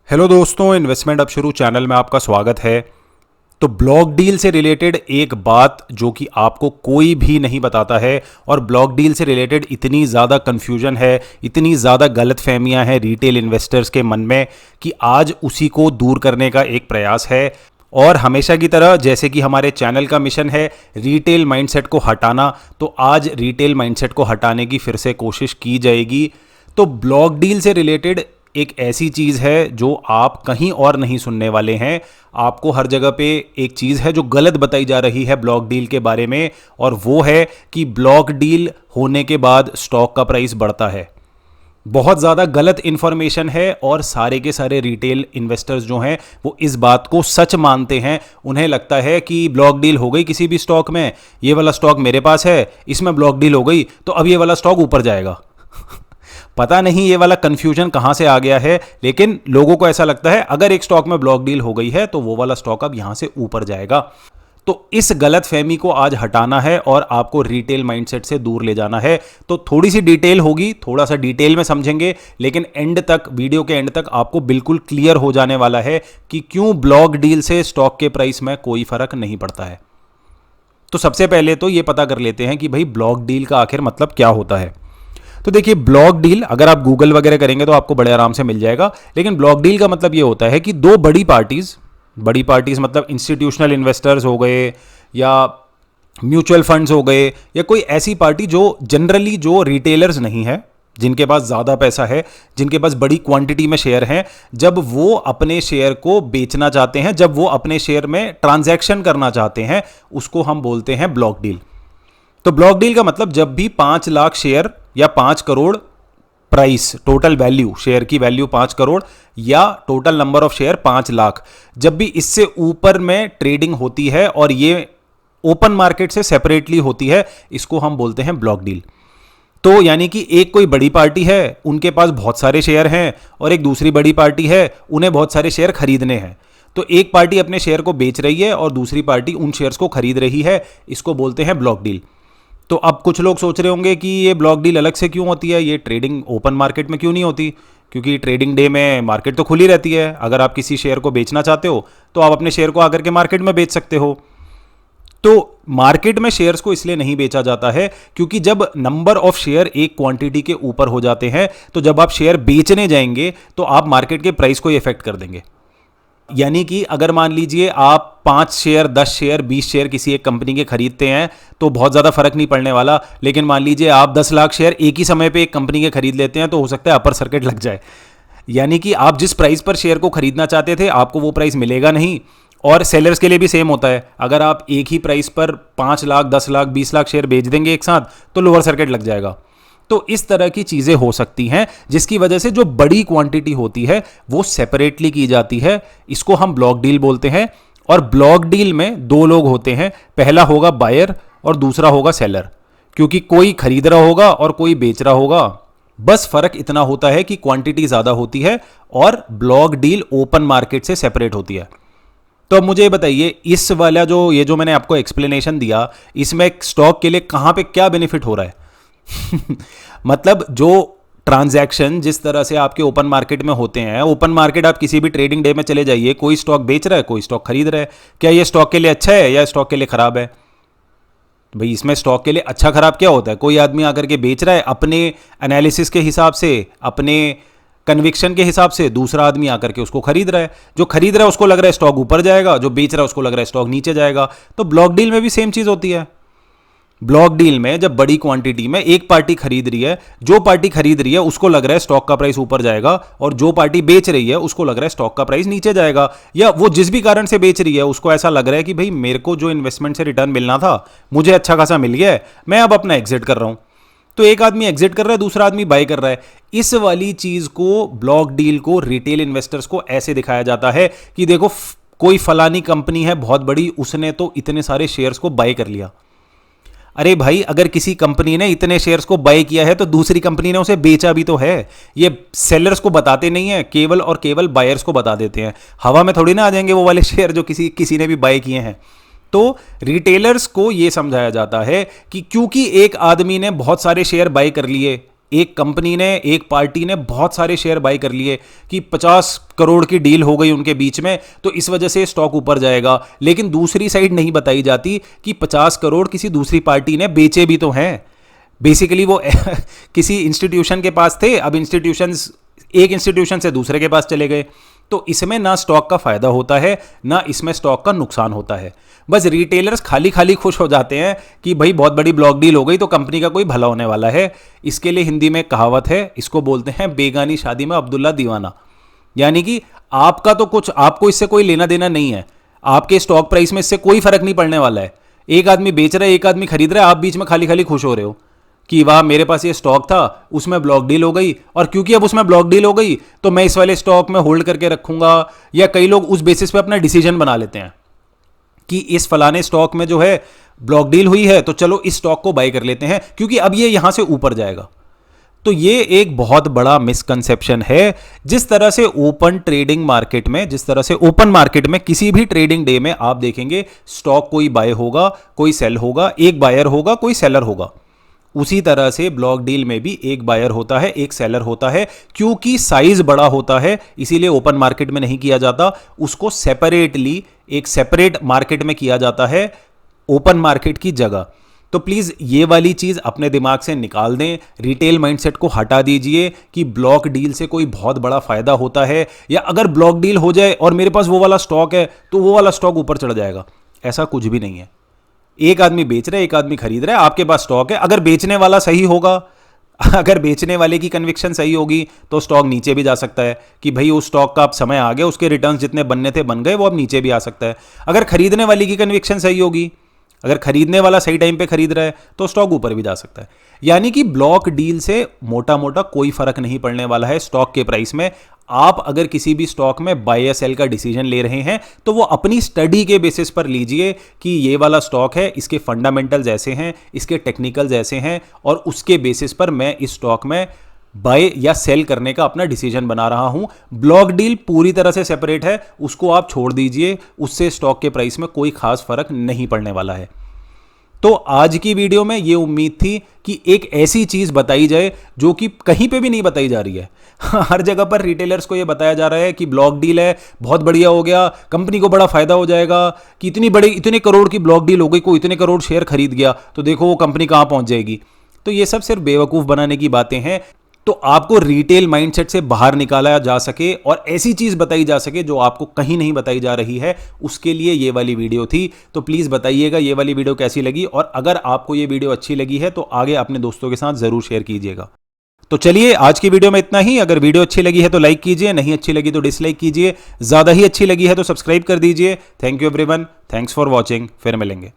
Hello दोस्तों, investment अब शुरू चैनल में आपका स्वागत है। तो ब्लॉक डील से रिलेटेड एक बात जो कि आपको कोई भी नहीं बताता है, और ब्लॉक डील से रिलेटेड इतनी ज़्यादा कन्फ्यूजन है, इतनी ज़्यादा गलतफहमियां हैं रिटेल इन्वेस्टर्स के मन में कि आज उसी को दूर करने का एक प्रयास है। और हमेशा की तरह जैसे कि हमारे चैनल का मिशन है रिटेल माइंडसेट को हटाना, तो आज रिटेल माइंडसेट को हटाने की फिर से कोशिश की जाएगी। तो ब्लॉक डील से रिलेटेड एक ऐसी चीज़ है जो आप कहीं और नहीं सुनने वाले हैं। आपको हर जगह पे एक चीज़ है जो गलत बताई जा रही है ब्लॉक डील के बारे में, और वो है कि ब्लॉक डील होने के बाद स्टॉक का प्राइस बढ़ता है। बहुत ज़्यादा गलत इन्फॉर्मेशन है, और सारे के सारे रिटेल इन्वेस्टर्स जो हैं वो इस बात को सच मानते हैं। उन्हें लगता है कि ब्लॉक डील हो गई किसी भी स्टॉक में, ये वाला स्टॉक मेरे पास है, इसमें ब्लॉक डील हो गई तो अब ये वाला स्टॉक ऊपर जाएगा। पता नहीं ये वाला कंफ्यूजन कहां से आ गया है, लेकिन लोगों को ऐसा लगता है अगर एक स्टॉक में ब्लॉक डील हो गई है तो वो वाला स्टॉक अब यहां से ऊपर जाएगा। तो इस गलत फहमी को आज हटाना है और आपको रिटेल माइंडसेट से दूर ले जाना है। तो थोड़ी सी डिटेल होगी, थोड़ा सा डिटेल में समझेंगे, लेकिन एंड तक, वीडियो के एंड तक आपको बिल्कुल क्लियर हो जाने वाला है कि क्यों ब्लॉक डील से स्टॉक के प्राइस में कोई फर्क नहीं पड़ता है। तो सबसे पहले तो ये पता कर लेते हैं कि भाई ब्लॉक डील का आखिर मतलब क्या होता है। तो देखिए, ब्लॉक डील अगर आप गूगल वगैरह करेंगे तो आपको बड़े आराम से मिल जाएगा, लेकिन ब्लॉक डील का मतलब ये होता है कि दो बड़ी पार्टीज मतलब इंस्टीट्यूशनल इन्वेस्टर्स हो गए या म्यूचुअल फंड्स हो गए, या कोई ऐसी पार्टी जो जनरली जो रिटेलर्स नहीं है, जिनके पास ज़्यादा पैसा है, जिनके पास बड़ी क्वांटिटी में शेयर हैं, जब वो अपने शेयर को बेचना चाहते हैं, जब वो अपने शेयर में ट्रांजैक्शन करना चाहते हैं, उसको हम बोलते हैं ब्लॉक डील। तो ब्लॉक डील का मतलब जब भी 5 लाख शेयर या 5 crore price, total value, share की वैल्यू 5 करोड़ या total number of share 5 lakh, जब भी इससे ऊपर में ट्रेडिंग होती है और ये ओपन मार्केट से सेपरेटली होती है, इसको हम बोलते हैं ब्लॉक डील। तो यानी कि एक कोई बड़ी पार्टी है, उनके पास बहुत सारे शेयर हैं, और एक दूसरी बड़ी पार्टी है, उन्हें बहुत सारे शेयर खरीदने हैं। तो एक पार्टी अपने शेयर को बेच रही है और दूसरी पार्टी उन शेयर्स को खरीद रही है, इसको बोलते हैं ब्लॉक डील। तो अब कुछ लोग सोच रहे होंगे कि ये ब्लॉक डील अलग से क्यों होती है, ये ट्रेडिंग ओपन मार्केट में क्यों नहीं होती? क्योंकि ट्रेडिंग डे में मार्केट तो खुली रहती है। अगर आप किसी शेयर को बेचना चाहते हो तो आप अपने शेयर को आकर के मार्केट में बेच सकते हो। तो मार्केट में शेयर्स को इसलिए नहीं बेचा जाता है क्योंकि जब नंबर ऑफ शेयर एक क्वांटिटी के ऊपर हो जाते हैं, तो जब आप शेयर बेचने जाएंगे तो आप मार्केट के प्राइस को इफेक्ट कर देंगे। यानी कि अगर मान लीजिए आप 5 शेयर, 10 शेयर, 20 शेयर किसी एक कंपनी के खरीदते हैं तो बहुत ज़्यादा फर्क नहीं पड़ने वाला, लेकिन मान लीजिए आप 10 लाख शेयर एक ही समय पे एक कंपनी के खरीद लेते हैं तो हो सकता है अपर सर्किट लग जाए। यानी कि आप जिस प्राइस पर शेयर को खरीदना चाहते थे आपको वो प्राइस मिलेगा नहीं। और सेलर्स के लिए भी सेम होता है, अगर आप एक ही प्राइस पर 5 लाख, 10 लाख, 20 लाख शेयर बेच देंगे एक साथ तो लोअर सर्किट लग जाएगा। तो इस तरह की चीजें हो सकती हैं जिसकी वजह से जो बड़ी क्वांटिटी होती है वो सेपरेटली की जाती है, इसको हम ब्लॉक डील बोलते हैं। और ब्लॉक डील में दो लोग होते हैं, पहला होगा बायर और दूसरा होगा सेलर, क्योंकि कोई खरीद रहा होगा और कोई बेच रहा होगा। बस फर्क इतना होता है कि क्वांटिटी ज्यादा होती है और ब्लॉक डील ओपन मार्केट से सेपरेट होती है। तो अब मुझे बताइए, इस वाला जो मैंने आपको एक्सप्लेनेशन दिया, इसमें स्टॉक के लिए कहां पे क्या बेनिफिट हो रहा है? मतलब जो ट्रांजैक्शन जिस तरह से आपके ओपन मार्केट में होते हैं, ओपन मार्केट आप किसी भी ट्रेडिंग डे में चले जाइए, कोई स्टॉक बेच रहा है, कोई स्टॉक खरीद रहा है। क्या ये स्टॉक के लिए अच्छा है या स्टॉक के लिए खराब है? भाई इसमें स्टॉक के लिए अच्छा खराब क्या होता है? कोई आदमी आकर के बेच रहा है अपने एनालिसिस के हिसाब से, अपने कन्विक्शन के हिसाब से, दूसरा आदमी आकर के उसको खरीद रहा है। जो खरीद रहा है उसको लग रहा है स्टॉक ऊपर जाएगा, जो बेच रहा है उसको लग रहा है स्टॉक नीचे जाएगा। तो ब्लॉक डील में भी सेम चीज होती है। ब्लॉक डील में जब बड़ी क्वांटिटी में एक पार्टी खरीद रही है, जो पार्टी खरीद रही है उसको लग रहा है स्टॉक का प्राइस ऊपर जाएगा, और जो पार्टी बेच रही है उसको लग रहा है स्टॉक का प्राइस नीचे जाएगा। या वो जिस भी कारण से बेच रही है उसको ऐसा लग रहा है कि भाई मेरे को जो इन्वेस्टमेंट से रिटर्न मिलना था मुझे अच्छा खासा मिल गया है, मैं अब अपना एग्जिट कर रहा हूं। तो एक आदमी एग्जिट कर रहा है, दूसरा आदमी बाय कर रहा है। इस वाली चीज को, ब्लॉक डील को, रिटेल इन्वेस्टर्स को ऐसे दिखाया जाता है कि देखो कोई फलानी कंपनी है बहुत बड़ी, उसने तो इतने सारे शेयर्स को बाय कर लिया। अरे भाई, अगर किसी कंपनी ने इतने शेयर्स को बाय किया है तो दूसरी कंपनी ने उसे बेचा भी तो है। ये सेलर्स को बताते नहीं है, केवल और केवल बायर्स को बता देते हैं। हवा में थोड़ी ना आ जाएंगे वो वाले शेयर जो किसी ने भी बाय किए हैं। तो रिटेलर्स को यह समझाया जाता है कि क्योंकि एक आदमी ने बहुत सारे शेयर बाय कर लिए, एक कंपनी ने, एक पार्टी ने बहुत सारे शेयर बाय कर लिए कि 50 करोड़ की डील हो गई उनके बीच में, तो इस वजह से स्टॉक ऊपर जाएगा। लेकिन दूसरी साइड नहीं बताई जाती कि 50 करोड़ किसी दूसरी पार्टी ने बेचे भी तो हैं। बेसिकली वो किसी इंस्टीट्यूशन के पास थे, अब एक इंस्टीट्यूशन से दूसरे के पास चले गए। तो इसमें ना स्टॉक का फायदा होता है, ना इसमें स्टॉक का नुकसान होता है। बस रिटेलर्स खाली खाली खुश हो जाते हैं कि भाई बहुत बड़ी ब्लॉक डील हो गई तो कंपनी का कोई भला होने वाला है। इसके लिए हिंदी में कहावत है, इसको बोलते हैं बेगानी शादी में अब्दुल्ला दीवाना। यानी कि आपको इससे कोई लेना देना नहीं है, आपके स्टॉक प्राइस में इससे कोई फर्क नहीं पड़ने वाला है। एक आदमी बेच रहा है, एक आदमी खरीद रहा है, आप बीच में खाली खाली खुश हो रहे हो कि वाह मेरे पास ये स्टॉक था, उसमें ब्लॉक डील हो गई, और क्योंकि अब उसमें ब्लॉक डील हो गई तो मैं इस वाले स्टॉक में होल्ड करके रखूंगा। या कई लोग उस बेसिस पे अपना डिसीजन बना लेते हैं कि इस फलाने स्टॉक में जो है ब्लॉक डील हुई है तो चलो इस स्टॉक को बाय कर लेते हैं क्योंकि अब ये यहां से ऊपर जाएगा। तो ये एक बहुत बड़ा मिसकंसेप्शन है। जिस तरह से ओपन मार्केट में किसी भी ट्रेडिंग डे में आप देखेंगे स्टॉक कोई बाय होगा, कोई सेल होगा, एक बायर होगा, कोई सेलर होगा। उसी तरह से ब्लॉक डील में भी एक बायर होता है, एक सेलर होता है। क्योंकि साइज बड़ा होता है इसीलिए ओपन मार्केट में नहीं किया जाता, उसको सेपरेटली एक सेपरेट मार्केट में किया जाता है ओपन मार्केट की जगह। तो प्लीज ये वाली चीज अपने दिमाग से निकाल दें, रिटेल माइंडसेट को हटा दीजिए कि ब्लॉक डील से कोई बहुत बड़ा फायदा होता है, या अगर ब्लॉक डील हो जाए और मेरे पास वो वाला स्टॉक है तो वो वाला स्टॉक ऊपर चढ़ जाएगा। ऐसा कुछ भी नहीं है। एक आदमी बेच रहा है, एक आदमी खरीद रहा है, आपके पास स्टॉक है। अगर बेचने वाला सही होगा, अगर बेचने वाले की कन्विक्शन सही होगी तो स्टॉक नीचे भी जा सकता है कि भाई उस स्टॉक का अब समय आ गया, उसके रिटर्न्स जितने बनने थे बन गए, वो अब नीचे भी आ सकता है। अगर खरीदने वाले की कन्विक्शन सही होगी, अगर खरीदने वाला सही टाइम पे खरीद रहा है तो स्टॉक ऊपर भी जा सकता है। यानी कि ब्लॉक डील से मोटा मोटा कोई फर्क नहीं पड़ने वाला है स्टॉक के प्राइस में। आप अगर किसी भी स्टॉक में बाय या सेल का डिसीजन ले रहे हैं तो वो अपनी स्टडी के बेसिस पर लीजिए कि ये वाला स्टॉक है, इसके फंडामेंटल्स ऐसे हैं, इसके टेक्निकल्स ऐसे हैं, और उसके बेसिस पर मैं इस स्टॉक में बाय या सेल करने का अपना डिसीजन बना रहा हूं। ब्लॉक डील पूरी तरह से सेपरेट है, उसको आप छोड़ दीजिए, उससे स्टॉक के प्राइस में कोई खास फर्क नहीं पड़ने वाला है। तो आज की वीडियो में ये उम्मीद थी कि एक ऐसी चीज बताई जाए जो कि कहीं पे भी नहीं बताई जा रही है। हर जगह पर रिटेलर्स को ये बताया जा रहा है कि ब्लॉक डील है, बहुत बढ़िया हो गया, कंपनी को बड़ा फायदा हो जाएगा, कि इतने करोड़ की ब्लॉक डील हो गई, कोई इतने करोड़ शेयर खरीद गया तो देखो वो कंपनी कहां पहुंच जाएगी। तो ये सब सिर्फ बेवकूफ बनाने की बातें हैं। तो आपको रिटेल माइंडसेट से बाहर निकाला जा सके और ऐसी चीज बताई जा सके जो आपको कहीं नहीं बताई जा रही है, उसके लिए ये वाली वीडियो थी। तो प्लीज बताइएगा ये वाली वीडियो कैसी लगी, और अगर आपको ये वीडियो अच्छी लगी है तो आगे अपने दोस्तों के साथ जरूर शेयर कीजिएगा। तो चलिए आज की वीडियो में इतना ही। अगर वीडियो अच्छी लगी है तो लाइक कीजिए, नहीं अच्छी लगी तो डिसलाइक कीजिए, ज्यादा ही अच्छी लगी है तो सब्सक्राइब कर दीजिए। Thank you everyone, thanks for watching, फिर मिलेंगे।